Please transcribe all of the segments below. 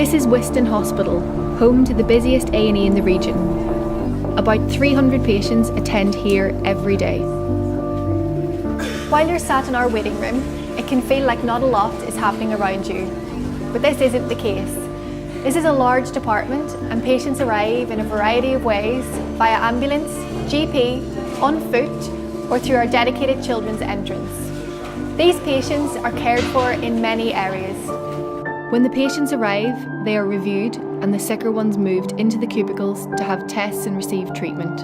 This is Wiston Hospital, home to the busiest A&E in the region. About 300 patients attend here every day. While you're sat in our waiting room, it can feel like not a lot is happening around you. But this isn't the case. This is a large department and patients arrive in a variety of ways via ambulance, GP, on foot or through our dedicated children's entrance. These patients are cared for in many areas. When the patients arrive, they are reviewed and the sicker ones moved into the cubicles to have tests and receive treatment.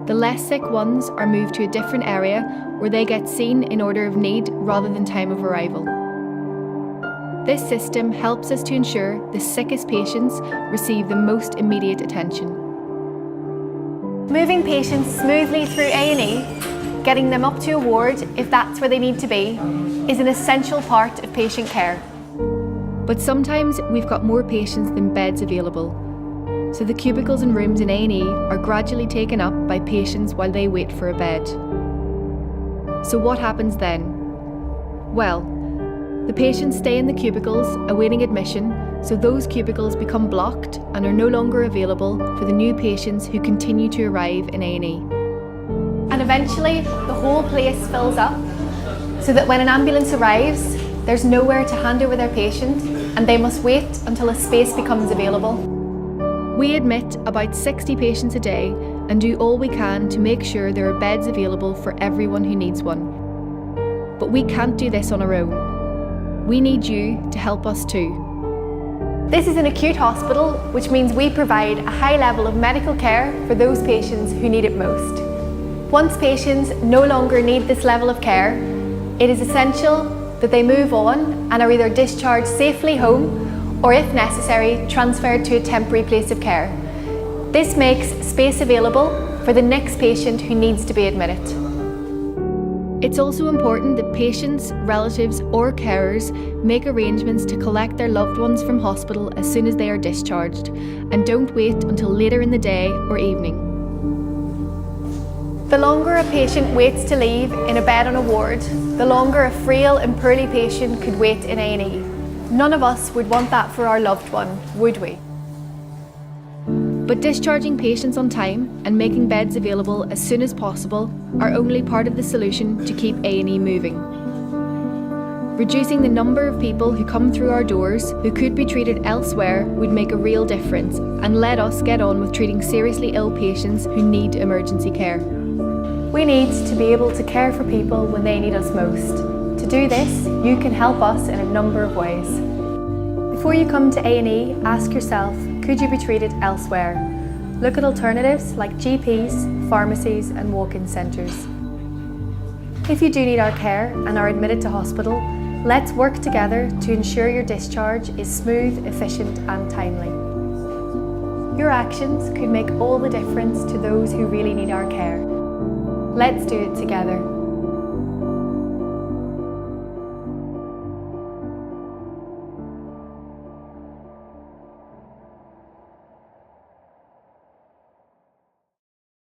The less sick ones are moved to a different area where they get seen in order of need rather than time of arrival. This system helps us to ensure the sickest patients receive the most immediate attention. Moving patients smoothly through A&E, getting them up to a ward if that's where they need to be, is an essential part of patient care. But sometimes we've got more patients than beds available, so the cubicles and rooms in A&E are gradually taken up by patients while they wait for a bed. So what happens then? Well, the patients stay in the cubicles awaiting admission, so those cubicles become blocked and are no longer available for the new patients who continue to arrive in A&E. And eventually, the whole place fills up, so that when an ambulance arrives, there's nowhere to hand over their patient and they must wait until a space becomes available. We admit about 60 patients a day and do all we can to make sure there are beds available for everyone who needs one. But we can't do this on our own. We need you to help us too. This is an acute hospital, which means we provide a high level of medical care for those patients who need it most. Once patients no longer need this level of care, it is essential that they move on and are either discharged safely home or, if necessary, transferred to a temporary place of care. This makes space available for the next patient who needs to be admitted. It's also important that patients, relatives or carers make arrangements to collect their loved ones from hospital as soon as they are discharged and don't wait until later in the day or evening. The longer a patient waits to leave in a bed on a ward, the longer a frail and poorly patient could wait in A&E. None of us would want that for our loved one, would we? But discharging patients on time and making beds available as soon as possible are only part of the solution to keep A&E moving. Reducing the number of people who come through our doors who could be treated elsewhere would make a real difference and let us get on with treating seriously ill patients who need emergency care. We need to be able to care for people when they need us most. To do this, you can help us in a number of ways. Before you come to A&E, ask yourself, could you be treated elsewhere? Look at alternatives like GPs, pharmacies and walk-in centres. If you do need our care and are admitted to hospital, let's work together to ensure your discharge is smooth, efficient and timely. Your actions could make all the difference to those who really need our care. Let's do it together.